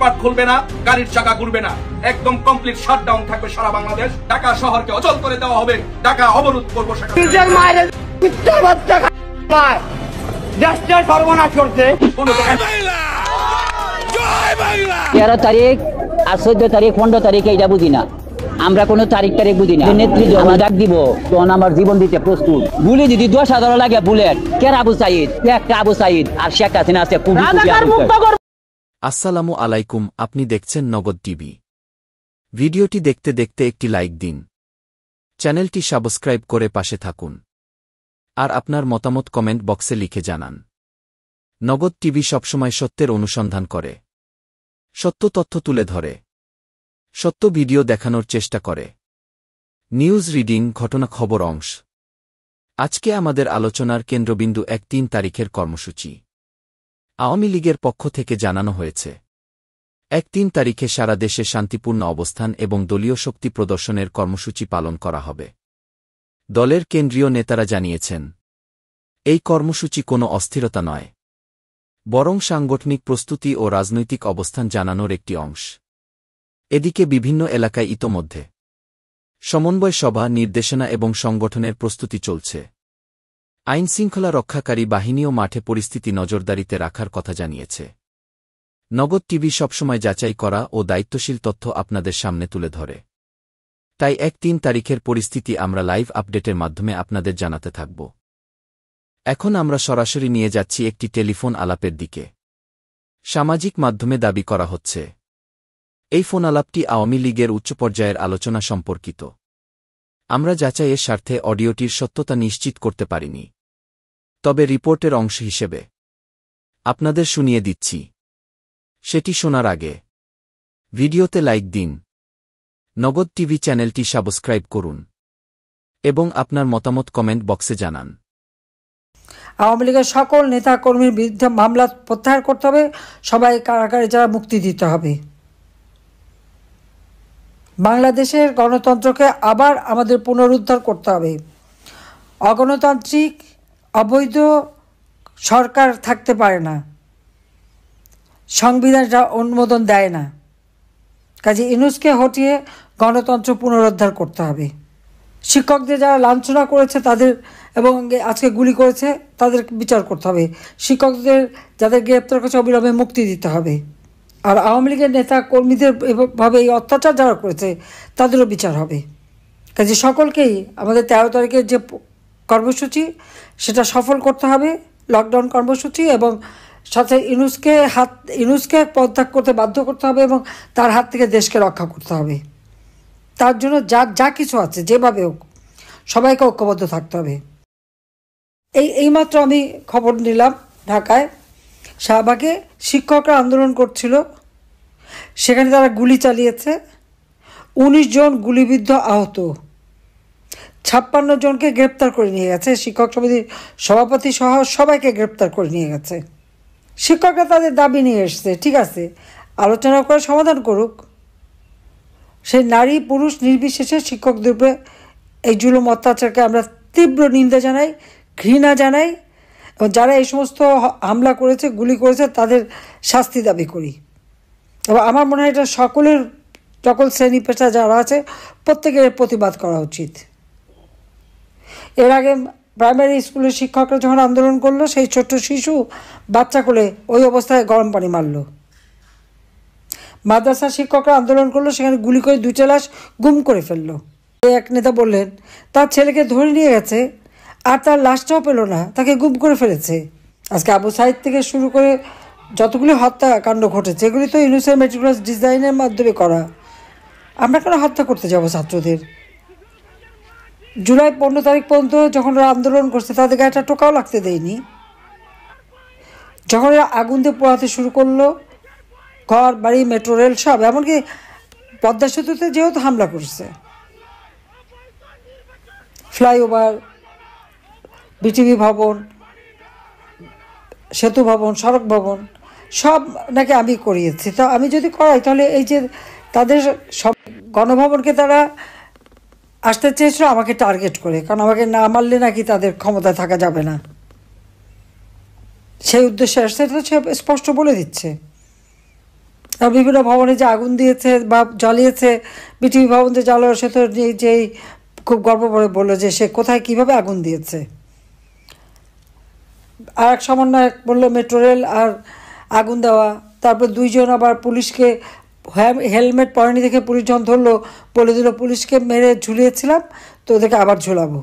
দোকানপাট খুলবে না, গাড়ির চাকা ঘুরবে না, একদম কমপ্লিট শাটডাউন থাকবে সারা বাংলাদেশ। ঢাকা শহরকে অচল করে দেওয়া হবে, ঢাকা অবরোধ করবো। সর্বনাশ করছে 13 তারিখ আর 14 তারিখ 15 তারিখ এইটা বুঝি না, আমরা কোনো তারিখ বুঝি না। নেত্রী যখন ডাক দিব তখন আমার জীবন দিতে প্রস্তুত। গুলি যদি 10,000 লাগে বুলেট, কেন আবু সাইদ, একটা আবু সাইদ আর শেখ হাসিনা আছে। আসসালামু আলাইকুম, আপনি দেখছেন নগদ টিভি। ভিডিওটি দেখতে দেখতে একটি লাইক দিন, চ্যানেলটি সাবস্ক্রাইব করে পাশে থাকুন, আর আপনার মতামত কমেন্ট বক্সে লিখে জানান। নগদ টিভি সবসময় সত্যের অনুসন্ধান করে, সত্য তথ্য তুলে ধরে, সত্য ভিডিও দেখানোর চেষ্টা করে। নিউজ রিডিং, ঘটনা, খবর অংশ। আজকে আমাদের আলোচনার কেন্দ্রবিন্দু 1-3 তারিখের কর্মসূচি। আওয়ামী লীগের পক্ষ থেকে জানানো হয়েছে 1-3 তারিখে সারা দেশে শান্তিপূর্ণ অবস্থান এবং দলীয় শক্তি প্রদর্শনের কর্মসূচি পালন করা হবে। দলের কেন্দ্রীয় নেতারা জানিয়েছেন, এই কর্মসূচি কোনো অস্থিরতা নয়, বরং সাংগঠনিক প্রস্তুতি ও রাজনৈতিক অবস্থান জানানোর একটি অংশ। এদিকে বিভিন্ন এলাকায় ইতোমধ্যে সমন্বয় সভা, নির্দেশনা এবং সংগঠনের প্রস্তুতি চলছে। আইনশৃঙ্খলা রক্ষাকারী বাহিনীও মাঠে পরিস্থিতি নজরদারিতে রাখার কথা জানিয়েছে। নগদ টিভি সবসময় যাচাই করা ও দায়িত্বশীল তথ্য আপনাদের সামনে তুলে ধরে। তাই 1-3 তারিখের পরিস্থিতি আমরা লাইভ আপডেটের মাধ্যমে আপনাদের জানাতে থাকব। এখন আমরা সরাসরি নিয়ে যাচ্ছি একটি টেলিফোন আলাপের দিকে। সামাজিক মাধ্যমে দাবি করা হচ্ছে এই ফোন আলাপটি আওয়ামী লীগের উচ্চ পর্যায়ের আলোচনা সম্পর্কিত। আমরা যাচাইয়ের স্বার্থে অডিওটির সত্যতা নিশ্চিত করতে পারিনি, তবে রিপোর্টের অংশ হিসেবে আপনাদের শুনিয়ে দিচ্ছি। সেটি শোনার আগে ভিডিওতে লাইক দিন, নগদ টিভি চ্যানেলটি সাবস্ক্রাইব করুন এবং আপনার মতামত কমেন্ট বক্সে জানান। আওয়ামী লীগের সকল নেতা কর্মীর বিরুদ্ধে মামলা প্রত্যাহার করতে হবে, সবাই কারাগারে যারা মুক্তি দিতে হবে। বাংলাদেশের গণতন্ত্রকে আবার আমাদের পুনরুদ্ধার করতে হবে। অগণতান্ত্রিক অবৈধ সরকার থাকতে পারে না, সংবিধানটা অনুমোদন দেয় না। কাজে ইউনূসকে হটিয়ে গণতন্ত্র পুনরুদ্ধার করতে হবে। শিক্ষকদের যারা লাঞ্ছনা করেছে তাদের এবং আজকে গুলি করেছে তাদের বিচার করতে হবে। শিক্ষকদের যাদের গ্রেপ্তার করেছে অবিলম্বে মুক্তি দিতে হবে। আর আওয়ামী লীগের নেতা কর্মীদের এভাবে এই অত্যাচার যারা করেছে তাদেরও বিচার হবে। কাজে সকলকেই আমাদের 13 তারিখের যে কর্মসূচি সেটা সফল করতে হবে, লকডাউন কর্মসূচি, এবং সাথে ইউনূসকে পদত্যাগ করতে বাধ্য করতে হবে এবং তার হাত থেকে দেশকে রক্ষা করতে হবে। তার জন্য যা কিছু আছে যেভাবে হোক সবাইকে ঐক্যবদ্ধ থাকতে হবে। এইমাত্র আমি খবর নিলাম, ঢাকায় শাহবাগে শিক্ষকরা আন্দোলন করছিল, সেখানে তারা গুলি চালিয়েছে, 19 জন গুলিবিদ্ধ আহত, 56 জনকে গ্রেপ্তার করে নিয়ে গেছে। শিক্ষক সমিতির সভাপতি সহ সবাইকে গ্রেপ্তার করে নিয়ে গেছে। শিক্ষকরা তাদের দাবি নিয়ে এসছে, ঠিক আছে, আলোচনা করে সমাধান করুক। সেই নারী পুরুষ নির্বিশেষে শিক্ষকদের উপরে এই জুলুম অত্যাচারকে আমরা তীব্র নিন্দা জানাই, ঘৃণা জানাই, এবং যারা এই সমস্ত হামলা করেছে, গুলি করেছে, তাদের শাস্তি দাবি করি। এবং আমার মনে হয় এটা সকল শ্রেণী পেশা যারা আছে প্রত্যেকের প্রতিবাদ করা উচিত। এর আগে প্রাইমারি স্কুলের শিক্ষকরা যখন আন্দোলন করলো, সেই ছোট্ট শিশু বাচ্চা কোলে ওই অবস্থায় গরম পানি মারল। মাদ্রাসার শিক্ষকরা আন্দোলন করলো, সেখানে গুলি করে 2টা লাশ গুম করে ফেললো। এক নেতা বললেন তার ছেলেকে ধরে নিয়ে গেছে আর তার লাশটাও পেল না, তাকে গুম করে ফেলেছে। আজকে আবু সাইদ থেকে শুরু করে যতগুলি হত্যাকাণ্ড ঘটেছে এগুলি তো ইউনূসের মেটিকুলাস ডিজাইনের মাধ্যমে করা। আমরা কেন হত্যা করতে যাব ছাত্রদের? জুলাই 15 তারিখ পর্যন্ত যখন ওরা আন্দোলন করছে তাদের গায়ে একটা টোকাও লাগতে দেয়নি। যখন এরা আগুন দিয়ে পোড়াতে শুরু করলো ঘর বাড়ি, মেট্রো রেল সব, এমনকি পদ্মা সেতুতে যেহেতু হামলা করছে, ফ্লাইওভার, বিটিভি ভবন, সেতু ভবন, সড়ক ভবন সব নাকি আমি করিয়েছি। তো আমি যদি করাই তাহলে এই যে তাদের সব গণভবনকে তারা আসতে চেয়েছিল আমাকে টার্গেট করে, কারণ আমাকে না মারলে নাকি তাদের ক্ষমতায় থাকা যাবে না, সেই উদ্দেশ্যে আসছে। এটা সে স্পষ্ট বলে দিচ্ছে। আর বিভিন্ন ভবনে যে আগুন দিয়েছে বা জ্বালিয়েছে, বিটিভি ভবন যে জ্বালানো, সে তো যেই খুব গর্ব করে বললো যে সে কোথায় কিভাবে আগুন দিয়েছে। আর এক সমন্বয়ক বললো মেট্রো রেল আর আগুন দেওয়া। তারপর দুইজন আবার পুলিশকে হেলমেট পরেনি দেখে পুলিশ যখন ধরলো বলে দিল পুলিশকে মেরে ঝুলিয়েছিলাম, তো ওদেরকে আবার ঝুলাবো।